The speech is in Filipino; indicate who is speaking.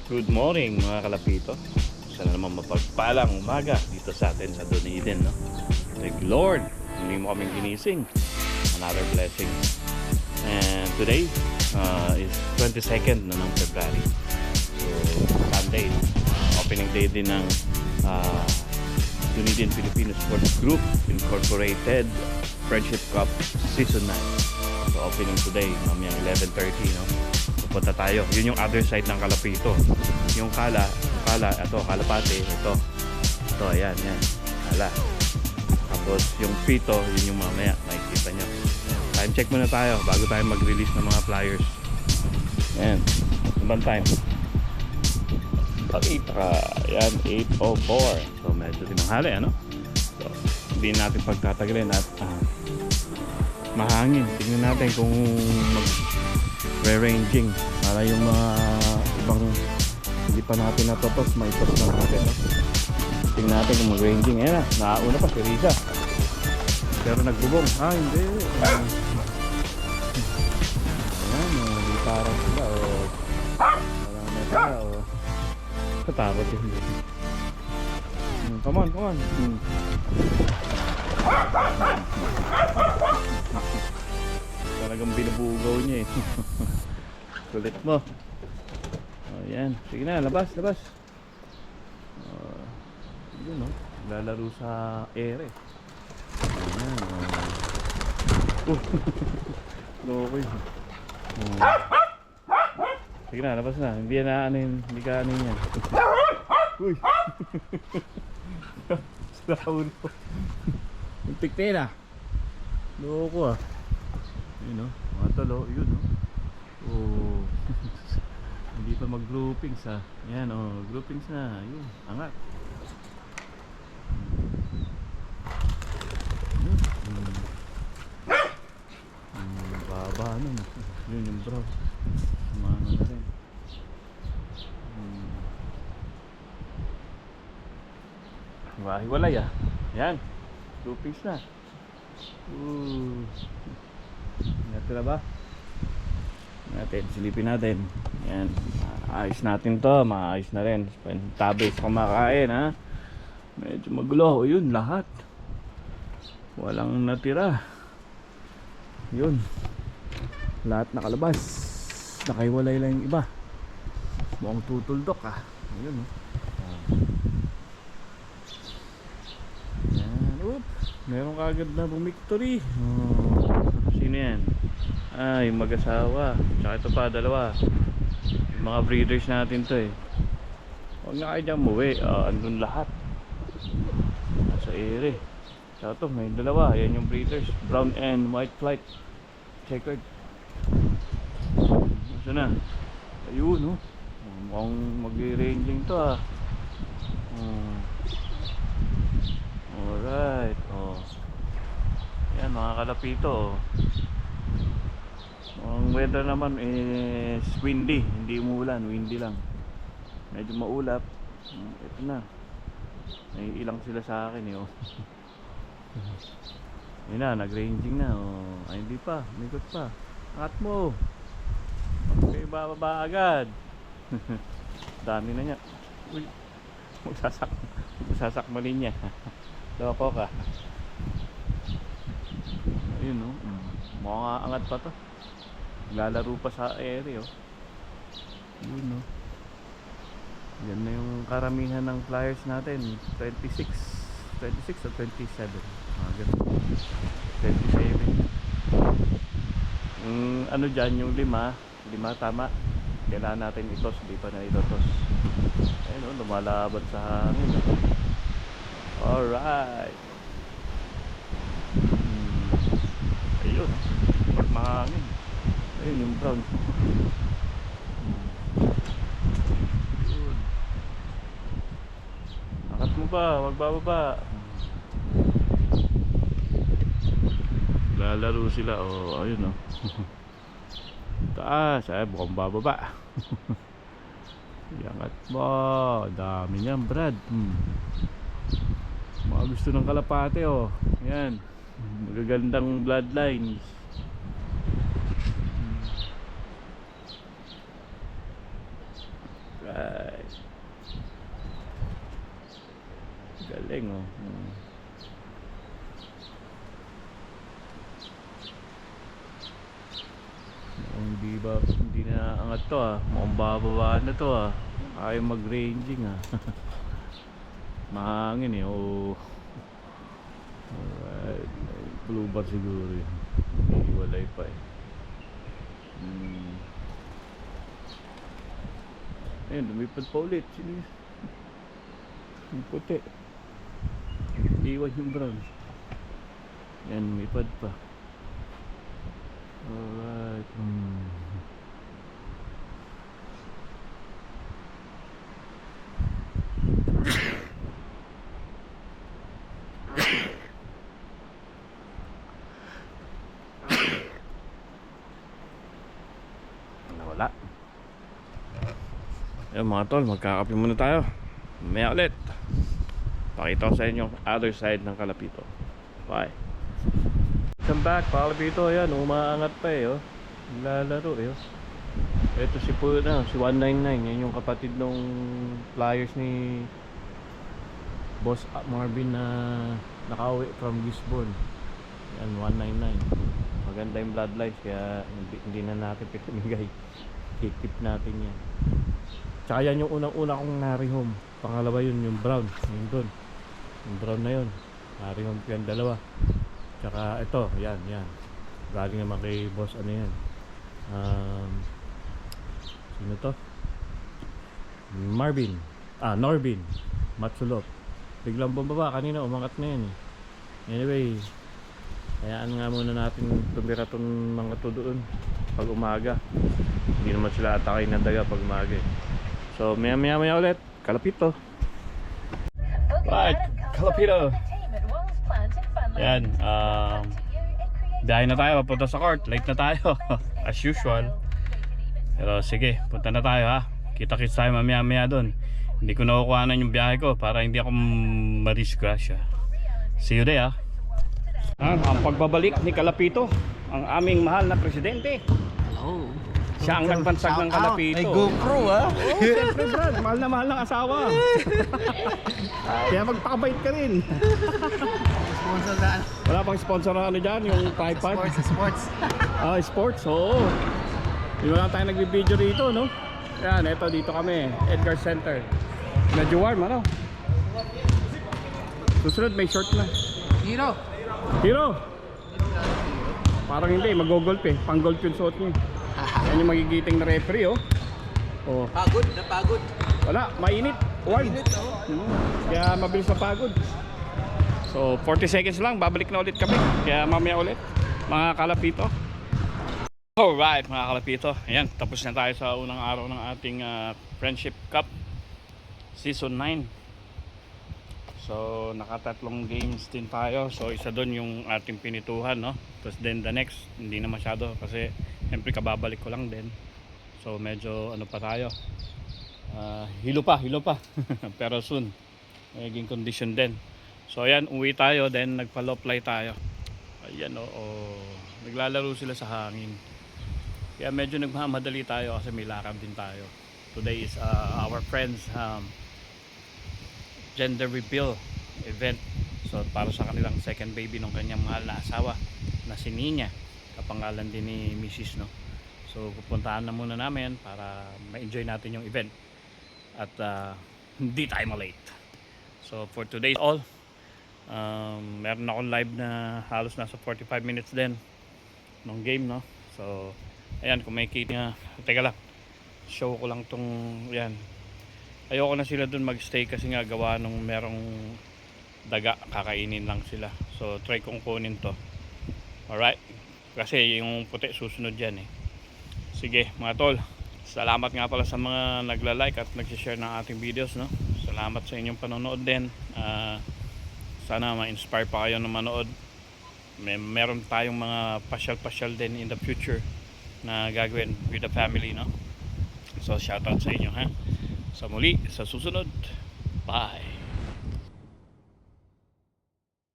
Speaker 1: Good morning mga kalapito. Sana naman mapagpalang umaga dito sa atin sa Dunedin, no? Thank you Lord, hindi mo kaming ginising. Another blessing. And today is 22nd na ng February. So Sunday, opening day din ng Dunedin Filipino Sports Group Incorporated Friendship Cup Season 9. So opening today, mamayang 11:30, no? Pupunta tayo. Yun yung other side ng Kalapito. Yung ito, Kalapate, ito, ayan, Kala. Tapos yung Pito, yun yung mamaya, makikita nyo. Time check muna tayo bago tayo mag-release ng mga flyers. Ayan, naman time. Ayan, 8:04. So medyo tinanghali, ano? So, hindi natin pagtatagalin at mahangin. Tingnan natin kung re-ranging para yung mga ibang hindi pa natin natapos, may tos na natin, no? Tingnan natin kung mag-ranging. Ayan na, nauna pa si Risa pero nagbubong. Hindi ayan, parang sila parang na sila katakot yun. Come on talagang binubugaw niya eh. Kulit mo. Ayan, sige na, labas. Yun, no? Lalaro sa ere. Ayan, okay. Sige na, labas na. Hindi na hindi ka ano yan. Uy. Sa ulo. Muntik na. Loko ah. Yun, no? Mga talo, yun, no? Oh. Hindi pa mag-groupings ah. Yan, groupings na. Yun, angat. Baba ano, yun yung bro. Sumano na rin. Hiwalay ah. Yan, groupings na. Natira ba? Silipin natin. Yan, ayos natin to. Maayos na rin. Tabis kumakain, ha. Medyo magulo. Yun, lahat walang natira. Yun, lahat nakalabas. Nakaiwalay lang yung iba. Mukhang tutuldok ah. Ayun, yan, meron kagad na bumiktory. Sino yan? Yung mag-asawa. Tsaka ito pa, dalawa. Yung mga breeders natin to eh. Huwag na kayo dyan muwi. Andun lahat. Nasa ere. Tsaka ito, may dalawa. Yan yung breeders. Brown and white flight. Checkered. Nasa na? Ayun, no? Mukhang mag-ranging to ah. Alright. Yan, mga kalapito. Ang weather naman is windy, hindi umuulan, windy lang. Medyo maulap. Ito na. May ilang sila sa akin eh. Yun na, nag-ranging na. Ay, hindi pa, umikot pa. Angat mo. Okay, bababa agad. Dami na niya. Uy, magsasakmalin niya. Loko ka. Ayun, no? Mukhang angat pa to. Lalaro pa sa area, Yun, no? Yan na yung karamihan ng flyers natin. 26 o 27. Ganun. 27. Ano dyan, yung 5 tama. Kailangan natin itos, di pa na itotos. Ayun, lumalaban sa hangin. Alright. Ayun, pag mahangin. Ayun yung brown. Yun. Angat mo ba? Wag bababa. Lalaro sila. Ayun, taas. Ay, bukang bababa. Iangat mo. Dami niyan, Brad. Mga gusto ng kalapate, yan. Magagandang bloodlines. galing oh. Hindi na angat to ah. Mukhang bababa na to ah. Ayaw mag-ranging ah. Mahangin eh oh. Alright, blue bar siguro yun. Hiwalay pa eh. Ayun, lumipad pa ulit. Sino yun? Yung puti. Iwan yung brown. Yan, lumipad pa. Alright. Nawala. Ayun mga tol, magkakape muna tayo. Mamaya ulit. Pakita ko sa inyo other side ng Kalapito. Bye. Welcome back, Kalapito. Ayan, umaangat pa eh oh. Lalaro eh oh. Ito si 199. Yan yung kapatid nung flyers ni Boss Marvin na nakauwi from Gisborne. Yan, 199. Maganda yung bloodlines kaya hindi na natin pinamigay. Keep natin yan. Tsaka yan yung unang-una kong narihome. Pangalawa yun yung brown. Yung doon. Yung brown na yun. Narihome ko yan dalawa. Tsaka ito, yan. Galing naman kay boss ano yan. Sino to? Norbin Matsulop. Biglang bumaba kanina, umangat na yan eh. Anyway, hayaan nga muna natin tumira tong mga to doon pag umaga. Hindi naman sila atakay ng daga pag umaga eh. So maya ulit, Kalapito. Right, Kalapito. Yan, dahil na tayo, papunta sa court. Late na tayo, as usual. Pero sige, punta na tayo ha. Kita-kits tayo mamaya doon. Hindi ko nakukuhanan yung biyahe ko para hindi ako ma-disgrasya. See you there ha. Ang pagbabalik ni Kalapito, ang aming mahal na presidente.
Speaker 2: Oh.
Speaker 1: Siya ang nagbansag ng Kalapito.
Speaker 2: May GoPro ha?
Speaker 1: Oo, siyempre Brad, mahal ng asawa. Kaya magpakabait ka rin.
Speaker 2: Sponsor na.
Speaker 1: Wala pang sponsor na ano dyan, yung tripod.
Speaker 2: Sports.
Speaker 1: Sports, oo. Hindi wala tayo nagbibideo rito, no? Yan, eto dito kami, Edgar Center. Medyo warm, ano? Susunod, may short na. Hero! Parang hindi, mag-golf eh. Pang-golf yung suot niya. Yan yung magigiting na referee, oh.
Speaker 2: Napagod.
Speaker 1: Wala, mainit. Warm. Kaya mabilis mapagod. So, 40 seconds lang, babalik na ulit kami. Kaya mamaya ulit, mga Kalapito. Alright, mga Kalapito. Ayan, tapos na tayo sa unang araw ng ating Friendship Cup Season 9. So, nakatatlong games din tayo. So, isa doon yung ating pinituhan, no? Tapos then the next, hindi na masyado kasi siyempre kababalik ko lang din. So, medyo ano pa tayo. Hilo pa. Pero soon, magiging condition din. So, ayan, uwi tayo. Then, nagpa-low fly tayo. Ayan, naglalaro sila sa hangin. Kaya medyo nagmamadali tayo kasi may lakad din tayo. Today is our friends gender reveal event. So para sa kanilang second baby ng kanyang mahal na asawa na si Nina, kapangalan din ni Mrs. no. So pupuntahan na muna namin para ma-enjoy natin yung event at hindi tayo malate. So for today all, meron akong live na halos nasa 45 minutes din ng game, no. So ayan, kung may kita, teka lang, show ko lang tong yan. Ayoko na sila dun magstay kasi nga gawa nung merong daga, kakainin lang sila. So try kong kunin to. Alright, kasi yung puti susunod yan eh. Sige mga tol, salamat nga pala sa mga nagla-like at nag-share ng ating videos, no. Salamat sa inyong panonood din. Sana ma-inspire pa kayo na manood. Meron tayong mga pasyal din in the future na gagawin with the family, no. So shoutout sa inyo ha. Sa muli, sa susunod. Bye.